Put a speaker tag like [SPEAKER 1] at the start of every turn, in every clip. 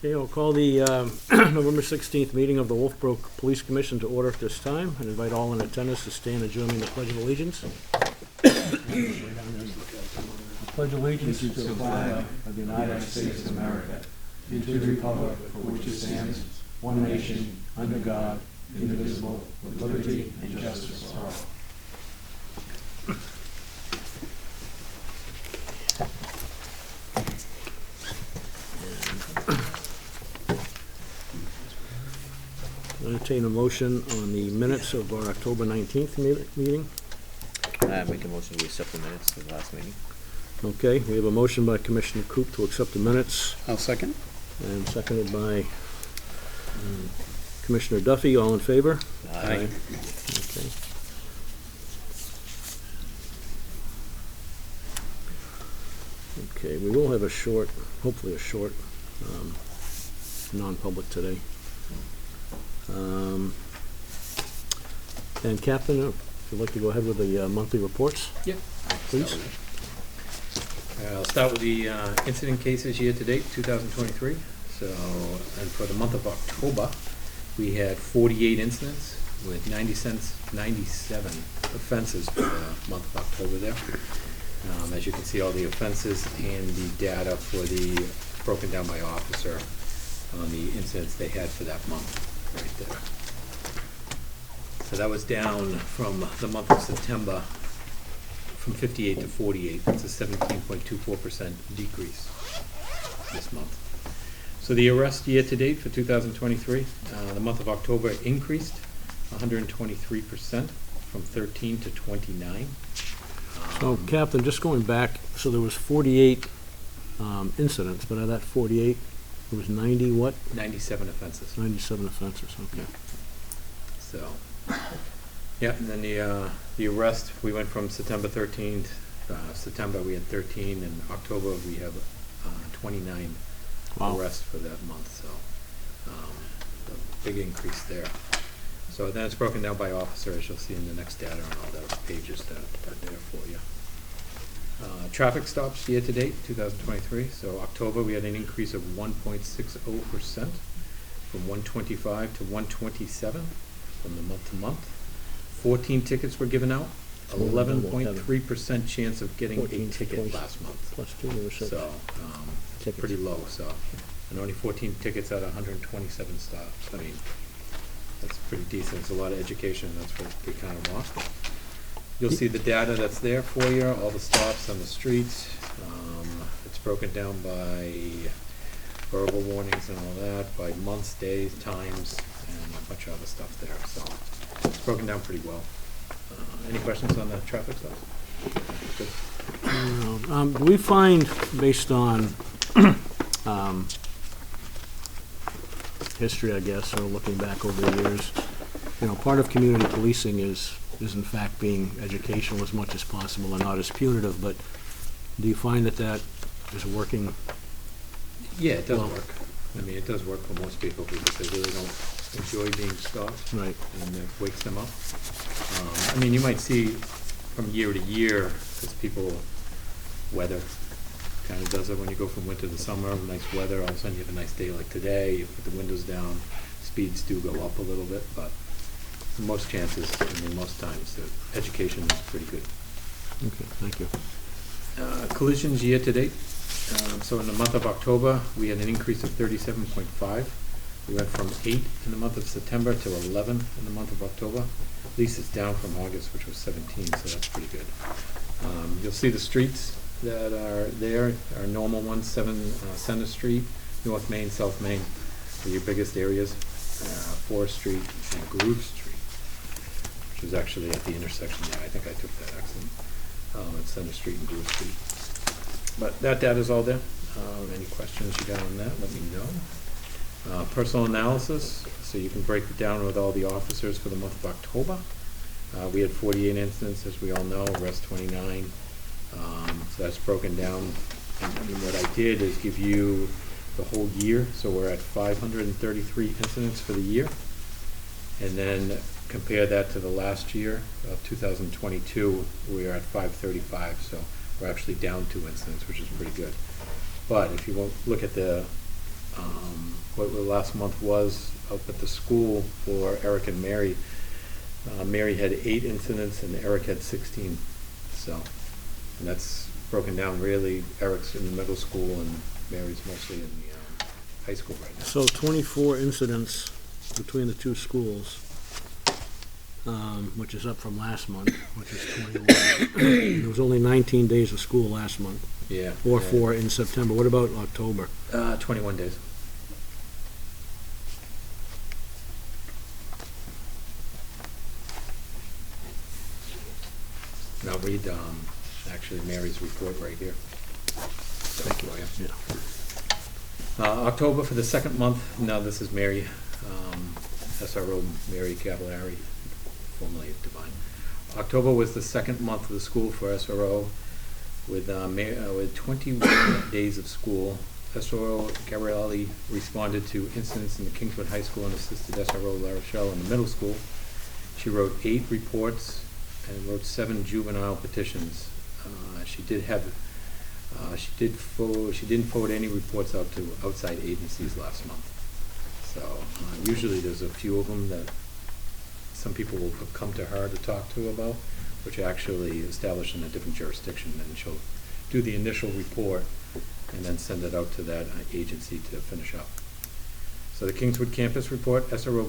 [SPEAKER 1] Okay, I'll call the November 16th meeting of the Wolfeboro Police Commission to order at this time and invite all in attendance to stand and join me in the Pledge of Allegiance. Pledge allegiance to the flag of the United States of America, and to the republic for which it stands, one nation, under God, indivisible, with liberty and justice for all. Entertain a motion on the minutes of our October 19th meeting.
[SPEAKER 2] Make a motion to accept the minutes of the last meeting.
[SPEAKER 1] Okay, we have a motion by Commissioner Coop to accept the minutes,
[SPEAKER 3] I'll second.
[SPEAKER 1] and seconded by Commissioner Duffy. All in favor?
[SPEAKER 2] Aye.
[SPEAKER 1] Okay. Okay, we will have a short, hopefully a short, non-public today. And Captain, if you'd like to go ahead with the monthly reports,
[SPEAKER 4] Yep.
[SPEAKER 1] please.
[SPEAKER 4] I'll start with the incident cases year-to-date, 2023. So, and for the month of October, we had 48 incidents with 97 offenses for the month of October there. As you can see, all the offenses and the data for the, broken down by officer on the incidents they had for that month, right there. So that was down from the month of September from 58 to 48. That's a 17.24% decrease this month. So the arrest year-to-date for 2023, the month of October increased 123% from 13 to 29.
[SPEAKER 1] So, Captain, just going back, so there was 48 incidents, but of that 48, it was 90 what?
[SPEAKER 4] 97 offenses.
[SPEAKER 1] 97 offenses, okay.
[SPEAKER 4] So, yeah, and then the arrest, we went from September 13th, September we had 13, and October we have 29
[SPEAKER 1] Wow.
[SPEAKER 4] arrests for that month, so a big increase there. So then it's broken down by officer, as you'll see in the next data on all the pages that are there for you. Traffic stops year-to-date, 2023, so October we had an increase of 1.60% from 125 to 127 from the month to month. 14 tickets were given out, 11.3% chance of getting a
[SPEAKER 1] 14
[SPEAKER 4] ticket
[SPEAKER 1] twice.
[SPEAKER 4] last month.
[SPEAKER 1] Plus 2, there were 6.
[SPEAKER 4] So,
[SPEAKER 1] Tickets.
[SPEAKER 4] pretty low, so, and only 14 tickets out of 127 stops. I mean, that's pretty decent. It's a lot of education, that's what we kind of want. You'll see the data that's there for you, all the stops on the streets. It's broken down by verbal warnings and all that, by months, days, times, and a bunch of other stuff there, so it's broken down pretty well. Any questions on the traffic stuff? Good.
[SPEAKER 1] Do we find, based on history, I guess, or looking back over the years, part of community policing is in fact being educational as much as possible and not as punitive, but do you find that is working?
[SPEAKER 4] Yeah, it does
[SPEAKER 1] Well-
[SPEAKER 4] work. I mean, it does work for most people because they really don't enjoy being stopped.
[SPEAKER 1] Right.
[SPEAKER 4] And it wakes them up. I mean, you might see from year to year, because weather kind of does it when you go from winter to summer, nice weather, all of a sudden you have a nice day like today, you put the windows down, speeds do go up a little bit, but most chances, most times, the education is pretty good.
[SPEAKER 1] Okay, thank you.
[SPEAKER 4] Collisions year-to-date. So in the month of October, we had an increase of 37.5. We went from 8 in the month of September to 11 in the month of October. At least it's down from August, which was 17, so that's pretty good. You'll see the streets that are there, our normal ones, 7 Center Street, North Main, South Main, are your biggest areas. Forest Street and Groove Street, which is actually at the intersection there. I think I took that accident. At Center Street and Groove Street. But that data's all there. Any questions you got on that, let me know. Personal analysis, so you can break it down with all the officers for the month of October. We had 48 incidents, as we all know, arrest 29. So that's broken down. And what I did is give you the whole year. So we're at 533 incidents for the year. And then compare that to the last year of 2022, we are at 535. So we're actually down 2 incidents, which is pretty good. But if you look at the what the last month was up at the school for Eric and Mary. Mary had 8 incidents and Eric had 16. So, and that's broken down really. Eric's in the middle school and Mary's mostly in the high school right now.
[SPEAKER 1] So 24 incidents between the two schools, which is up from last month, which is 21. There was only 19 days of school last month,
[SPEAKER 4] Yeah.
[SPEAKER 1] or
[SPEAKER 4] yeah.
[SPEAKER 1] 4 in September. What about October?
[SPEAKER 4] 21 days. And I'll read actually Mary's report right here. Thank you.
[SPEAKER 1] Yeah.
[SPEAKER 4] October for the second month. Now this is Mary, SRO Mary Cavallari, formerly of Divine. October was the second month of the school for SRO with 21 days of school. SRO Gabrielli responded to incidents in the Kingswood High School and assisted SRO La Rochelle in the middle school. She wrote 8 reports and wrote 7 juvenile petitions. She didn't forward any reports out to outside agencies last month. So usually there's a few of them that some people will come to her to talk to about, which are actually established in a different jurisdiction, and she'll do the initial report and then send it out to that agency to finish up. So the Kingswood campus report, SRO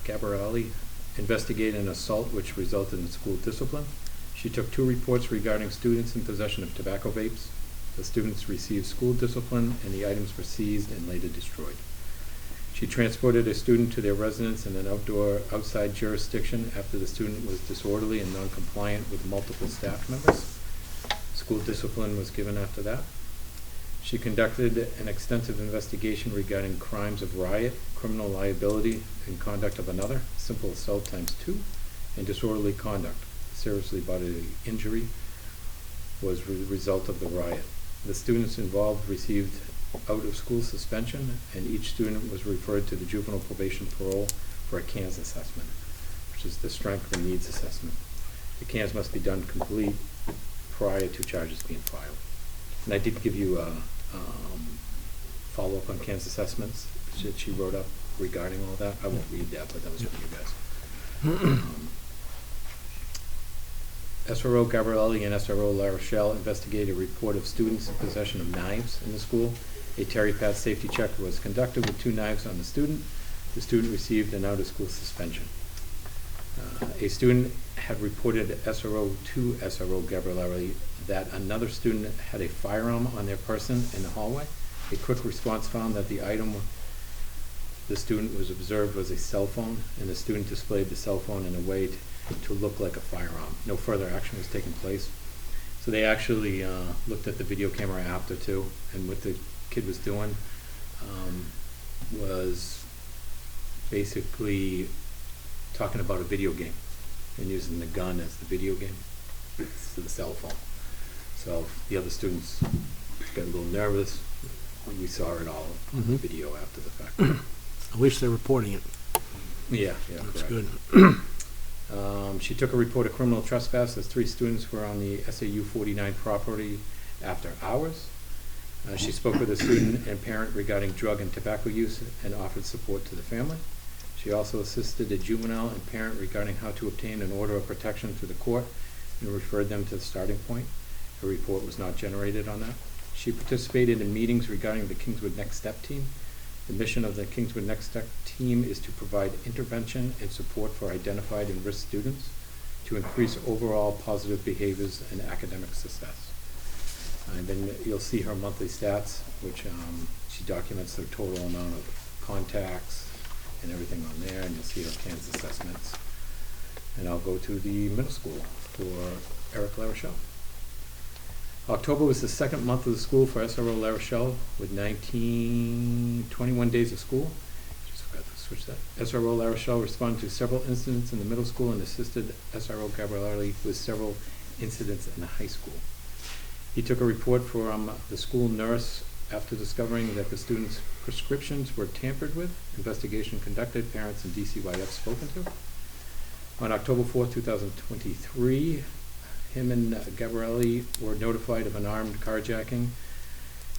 [SPEAKER 4] Gabrielli investigated an assault which resulted in school discipline. She took 2 reports regarding students in possession of tobacco vapes. The students received school discipline and the items were seized and later destroyed. She transported a student to their residence in an outside jurisdiction after the student was disorderly and non-compliant with multiple staff members. School discipline was given after that. She conducted an extensive investigation regarding crimes of riot, criminal liability, and conduct of another, simple assault ×2, and disorderly conduct, seriously bodily injury, was the result of the riot. The students involved received out-of-school suspension, and each student was referred to the juvenile probation parole for a CANS assessment, which is the strength and needs assessment. The CANS must be done complete prior to charges being filed. And I did give you a follow-up on CANS assessments that she wrote up regarding all that. I won't read that, but that was for you guys. SRO Gabrielli and SRO La Rochelle investigated a report of students in possession of knives in the school. A Terry Pat safety check was conducted with 2 knives on the student. The student received an out-of-school suspension. A student had reported SRO to SRO Gabrielli that another student had a firearm on their person in the hallway. A quick response found that the item the student was observed was a cell phone, and the student displayed the cell phone in a way to look like a firearm. No further action was taking place. So they actually looked at the video camera after too, and what the kid was doing was basically talking about a video game and using the gun as the video game, so the cell phone. So the other students got a little nervous when we saw it all on the video after the fact.
[SPEAKER 1] At least they're reporting it.
[SPEAKER 4] Yeah,
[SPEAKER 1] That's
[SPEAKER 4] correct.
[SPEAKER 1] good.
[SPEAKER 4] She took a report of criminal trespass as 3 students were on the SAU 49 property after hours. She spoke with a student and parent regarding drug and tobacco use and offered support to the family. She also assisted a juvenile and parent regarding how to obtain an order of protection through the court and referred them to the starting point. A report was not generated on that. She participated in meetings regarding the Kingswood Next Step team. The mission of the Kingswood Next Step team is to provide intervention and support for identified and risk students to increase overall positive behaviors and academic success. And then you'll see her monthly stats, which she documents the total amount of contacts and everything on there, and you'll see her CANS assessments. And I'll go to the middle school for Eric La Rochelle. October was the second month of the school for SRO La Rochelle with 21 days of school. Just forgot to switch that. SRO La Rochelle responded to several incidents in the middle school and assisted SRO Gabrielli with several incidents in the high school. He took a report from the school nurse after discovering that the students' prescriptions were tampered with. Investigation conducted, parents and DCYF spoken to. On October 4th, 2023, him and Gabrielli were notified of an armed carjacking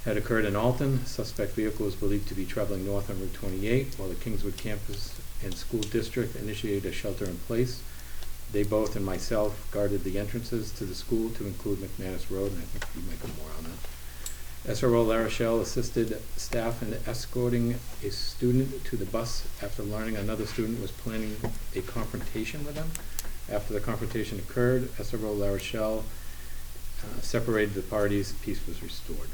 [SPEAKER 4] had occurred in Alton. Suspect vehicle was believed to be traveling north on Route 28, while the Kingswood campus and school district initiated a shelter in place. They both and myself guarded the entrances to the school to include McManus Road, and I think you might go more on that. SRO La Rochelle assisted staff in escorting a student to the bus after learning another student was planning a confrontation with them. After the confrontation occurred, SRO La Rochelle separated the parties. Peace was restored.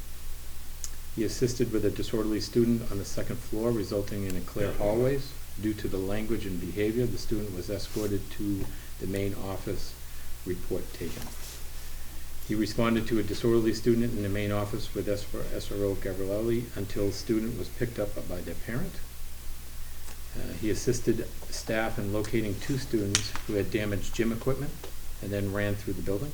[SPEAKER 4] He assisted with a disorderly student on the second floor, resulting in a clear hallways. Due to the language and behavior, the student was escorted to the main office, report taken. He responded to a disorderly student in the main office with SRO Gabrielli until the student was picked up by their parent. He assisted staff in locating 2 students who had damaged gym equipment and then ran through the building.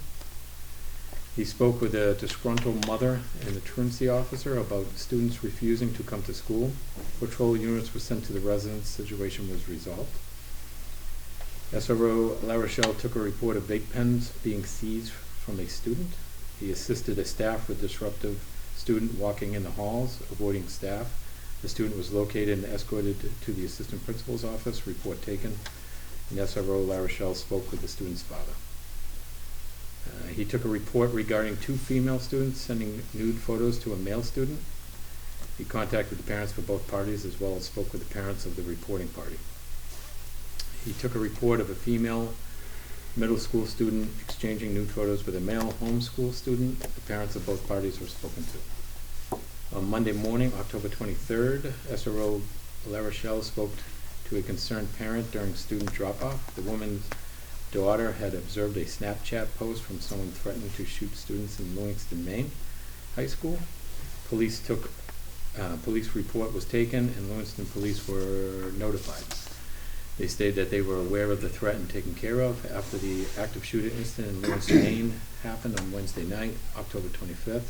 [SPEAKER 4] He spoke with a disgruntled mother and the truancy officer about students refusing to come to school. Patrol units were sent to the residence. Situation was resolved. SRO La Rochelle took a report of vape pens being seized from a student. He assisted a staff with disruptive student walking in the halls, avoiding staff. The student was located and escorted to the assistant principal's office, report taken. And SRO La Rochelle spoke with the student's father. He took a report regarding 2 female students sending nude photos to a male student. He contacted the parents for both parties as well as spoke with the parents of the reporting party. He took a report of a female middle school student exchanging nude photos with a male homeschool student. The parents of both parties were spoken to. On Monday morning, October 23rd, SRO La Rochelle spoke to a concerned parent during student drop-off. The woman's daughter had observed a Snapchat post from someone threatening to shoot students in Lewiston, Maine high school. Police report was taken and Lewiston police were notified. They stated that they were aware of the threat and taken care of. After the active shooter incident in Lewiston, Maine happened on Wednesday night, October 25th,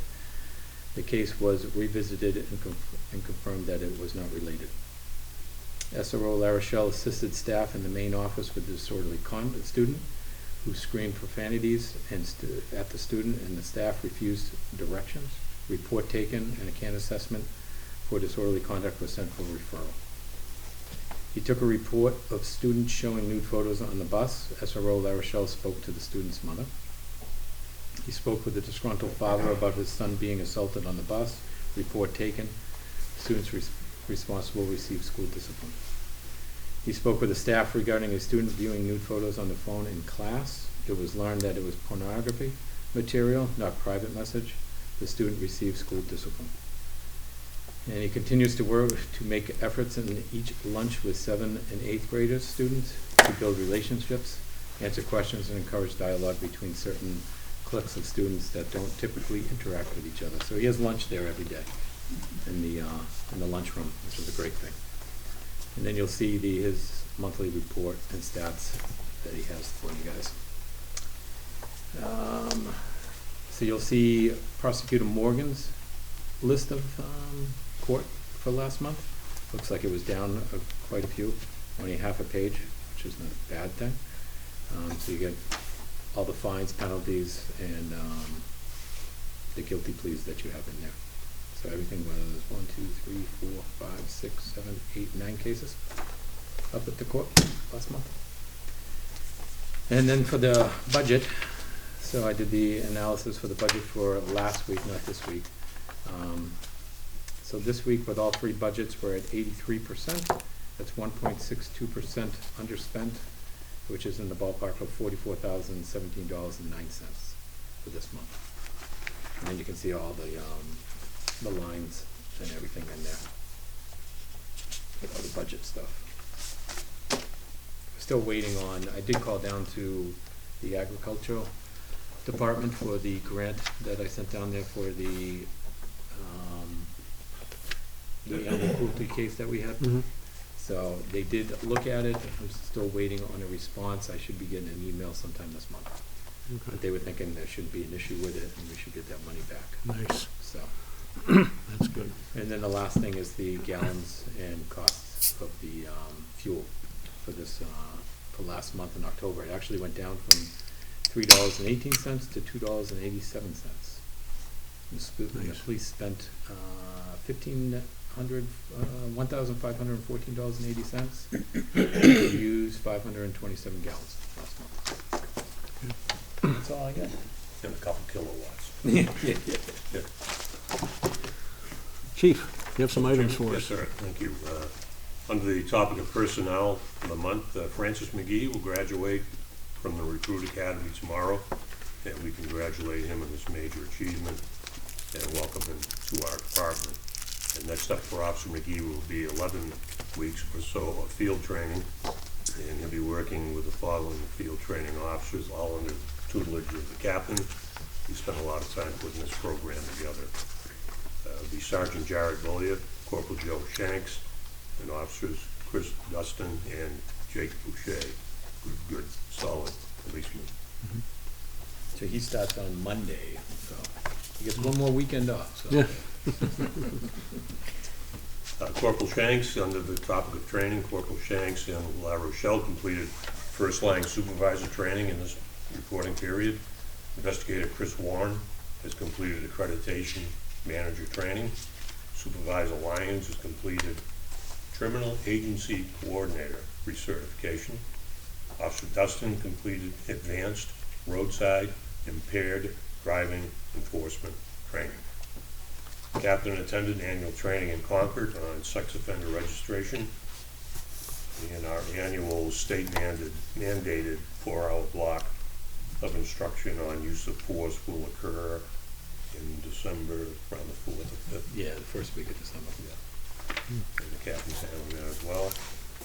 [SPEAKER 4] the case was revisited and confirmed that it was not related. SRO La Rochelle assisted staff in the main office with a disorderly student who screamed profanities at the student, and the staff refused directions. Report taken and a CAN assessment for disorderly conduct was sent for referral. He took a report of students showing nude photos on the bus. SRO La Rochelle spoke to the student's mother. He spoke with the disgruntled father about his son being assaulted on the bus. Report taken. Students responsible received school discipline. He spoke with the staff regarding a student viewing nude photos on the phone in class. It was learned that it was pornography material, not private message. The student received school discipline. And he continues to work to make efforts in each lunch with 7th and 8th graders students to build relationships, answer questions, and encourage dialogue between certain cliques of students that don't typically interact with each other. So he has lunch there every day in the lunchroom, which is a great thing. And then you'll see his monthly report and stats that he has for you guys. So you'll see Prosecutor Morgan's list of court for last month. Looks like it was down quite a few, only half a page, which is not a bad thing. So you get all the fines, penalties, and the guilty pleas that you have in there. So everything was 1, 2, 3, 4, 5, 6, 7, 8, 9 cases up at the court last month. And then for the budget, so I did the analysis for the budget for last week, not this week. So this week with all 3 budgets, we're at 83%. That's 1.62% underspent, which is in the ballpark of $44,017.09 for this month. And then you can see all the lines and everything in there with all the budget stuff. Still waiting on, I did call down to the agricultural department for the grant that I sent down there for the animal cruelty case that we had.
[SPEAKER 1] Mm-hmm.
[SPEAKER 4] So they did look at it. I'm still waiting on a response. I should be getting an email sometime this month.
[SPEAKER 1] Okay.
[SPEAKER 4] But they were thinking there shouldn't be an issue with it and we should get that money back.
[SPEAKER 1] Nice.
[SPEAKER 4] So.
[SPEAKER 1] That's good.
[SPEAKER 4] And then the last thing is the gallons and costs of the fuel for this for last month in October. It actually went down from $3.18 to $2.87. The
[SPEAKER 1] Nice.
[SPEAKER 4] police spent $1,514.80. They used 527 gallons last month. That's all I got.
[SPEAKER 3] And a couple kilowatts.
[SPEAKER 1] Chief, you have some items for
[SPEAKER 3] Yes,
[SPEAKER 1] us.
[SPEAKER 3] sir, thank you. Under the topic of personnel of the month, Francis McGee will graduate from the Recruit Academy tomorrow, and we congratulate him on this major achievement and welcome him to our department. And next up for Officer McGee will be 11 weeks or so of field training, and he'll be working with the following field training officers, all under the tutelage of the captain. We spent a lot of time putting this program together. It'll be Sergeant Jared Bollier, Corporal Joe Shanks, and officers Chris Dustin and Jake Boucher. Good, solid policemen.
[SPEAKER 4] So he starts on Monday, so he gets one more weekend off, so.
[SPEAKER 1] Yeah.
[SPEAKER 3] Corporal Shanks, under the topic of training, Corporal Shanks in La Rochelle completed first line supervisor training in this reporting period. Investigator Chris Warren has completed accreditation manager training. Supervisor Lyons has completed criminal agency coordinator recertification. Officer Dustin completed advanced roadside impaired driving enforcement training. Captain attended annual training in Concord on sex offender registration, and our annual state mandated 4-hour block of instruction on use of force will occur in December, around the 4th or 5th.
[SPEAKER 4] Yeah, the first week of December.
[SPEAKER 3] And the captain's handling that as well.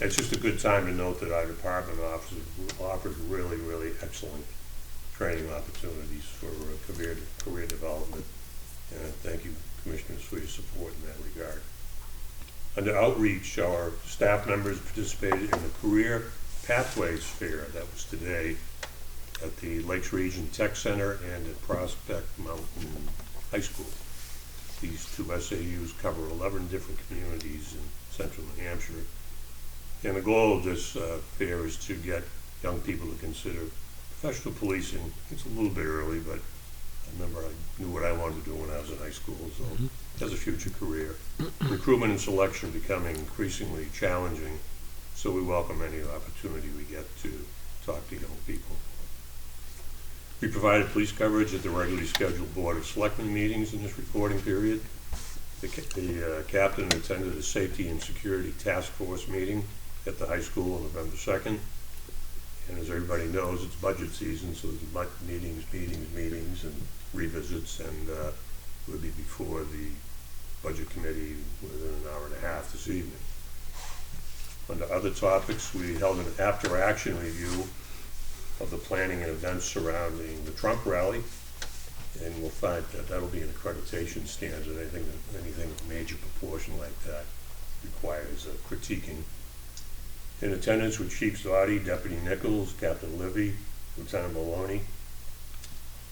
[SPEAKER 3] It's just a good time to note that our department offers really, really excellent training opportunities for career development. And thank you, Commissioners, for your support in that regard. Under outreach, our staff members participated in the Career Pathways Fair that was today at the Lakes Region Tech Center and at Prospect Mountain High School. These two SAUs cover 11 different communities in central New Hampshire. And the goal of this fair is to get young people to consider professional policing. It's a little bit early, but I remember I knew what I wanted to do when I was in high school, so as a future career. Recruitment and selection becoming increasingly challenging, so we welcome any opportunity we get to talk to young people. We provided police coverage at the regularly scheduled Board of Selectmen meetings in this reporting period. The captain attended a safety and security task force meeting at the high school on November 2nd. And as everybody knows, it's budget season, so there's meetings, and revisits, and it will be before the budget committee within an hour and a half this evening. Under other topics, we held an after-action review of the planning and events surrounding the Trump rally, and we'll find that that'll be an accreditation standard. Anything of major proportion like that requires critiquing. In attendance were Chief Zoddy, Deputy Nichols, Captain Livy, Lieutenant Maloney,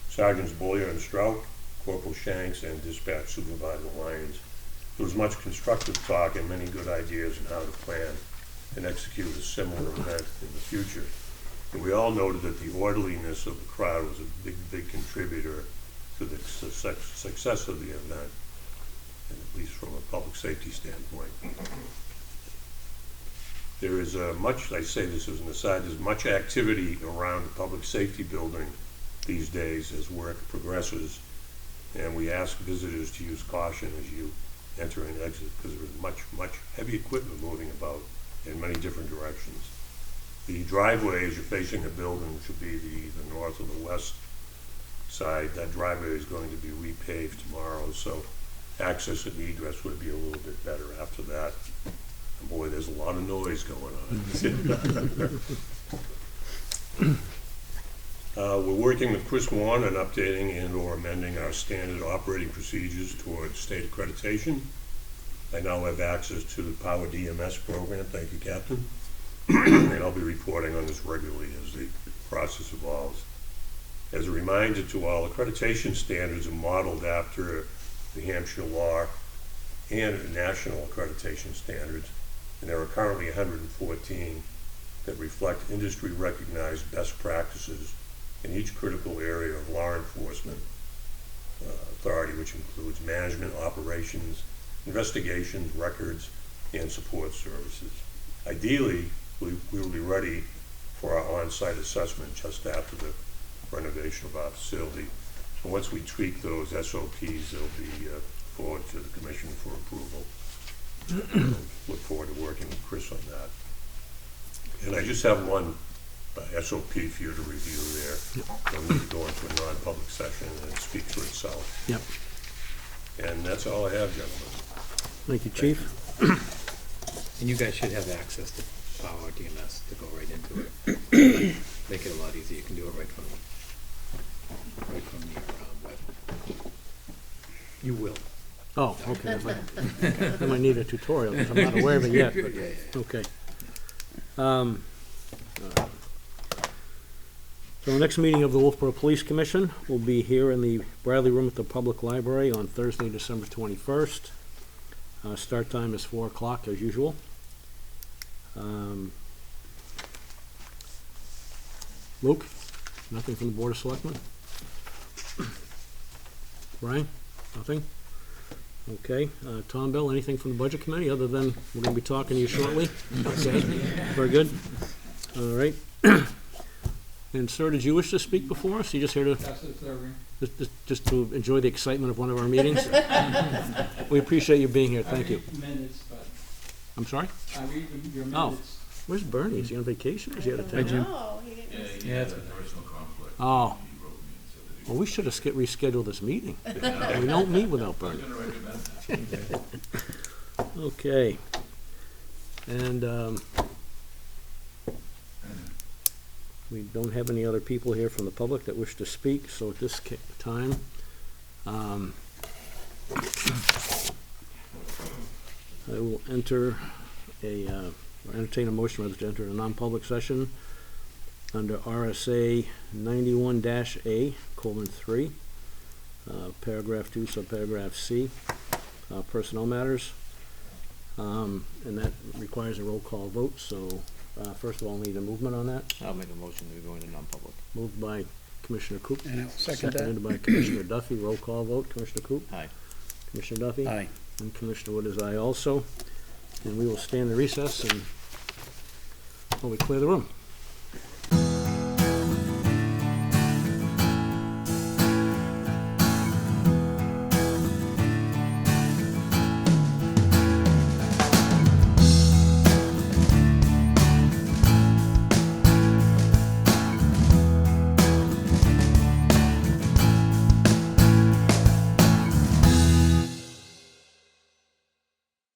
[SPEAKER 3] Sergeants Boyer and Strout, Corporal Shanks, and Dispatch Supervisor Lyons. There was much constructive talk and many good ideas on how to plan and execute a similar event in the future. And we all noted that the orderliness of the crowd was a big contributor to the success of the event, and at least from a public safety standpoint. There is much, I say this as an aside, there's much activity around the public safety building these days as work progresses, and we ask visitors to use caution as you enter and exit, because there is much heavy equipment moving about in many different directions. The driveway, as you're facing the building, which will be the north or the west side, that driveway is going to be repaved tomorrow, so access and egress would be a little bit better after that. And boy, there's a lot of noise going on. We're working with Chris Warren on updating and or amending our standard operating procedures towards state accreditation. I now have access to the Power DMS program. Thank you, Captain. And I'll be reporting on this regularly as the process evolves. As a reminder to all, accreditation standards are modeled after New Hampshire law and national accreditation standards, and there are currently 114 that reflect industry-recognized best practices in each critical area of law enforcement. authority, which includes management, operations, investigations, records, and support services. Ideally, we will be ready for our on-site assessment just after the renovation of our facility. And once we tweak those SOPs, they'll be forwarded to the commission for approval. Look forward to working with Chris on that. And I just have one SOP for you to review there. We'll need to go into a non-public session and speak for itself.
[SPEAKER 1] Yep.
[SPEAKER 3] And that's all I have, gentlemen.
[SPEAKER 1] Thank you, Chief.
[SPEAKER 4] And you guys should have access to Power DMS to go right into it. Make it a lot easier. You can do it right from your web. You will.
[SPEAKER 1] Oh, okay. I might need a tutorial, because I'm not aware of it yet, but, okay. All right. So the next meeting of the Wolfeboro Police Commission will be here in the Bradley Room at the Public Library on Thursday, December 21st. Start time is 4 o'clock as usual. Luke, nothing from the Board of Selectmen? Brian, nothing? Okay, Tom, Bill, anything from the Budget Committee, other than we're gonna be talking to you shortly? Okay, very good. All right. And sir, did you wish to speak before us? You just here to, just to enjoy the excitement of one of our meetings? We appreciate you being here, thank you.
[SPEAKER 5] Minutes, but
[SPEAKER 1] I'm sorry?
[SPEAKER 5] I read your
[SPEAKER 1] Oh.
[SPEAKER 5] minutes.
[SPEAKER 1] Where's Bernie? Is he on vacation or is he out of town?
[SPEAKER 6] No, he didn't.
[SPEAKER 4] Yeah, it's
[SPEAKER 1] Oh. Well, we should have rescheduled this meeting. We don't meet without Bernie. Okay. And, we don't have any other people here from the public that wish to speak, so at this time, I will enter or entertain a motion rather to enter a non-public session under RSA 91-A:3, paragraph 2, subparagraph C, personnel matters. And that requires a roll call vote, so first of all, need a movement on that.
[SPEAKER 2] I'll make a motion to go into non-public.
[SPEAKER 1] Moved by Commissioner Coop.
[SPEAKER 5] And I'll second that.
[SPEAKER 1] Seconded by Commissioner Duffy. Roll call vote. Commissioner Coop?
[SPEAKER 2] Aye.
[SPEAKER 1] Commissioner Duffy?
[SPEAKER 5] Aye.
[SPEAKER 1] And Commissioner Wood is aye also. And we will stand in recess and, we clear the room.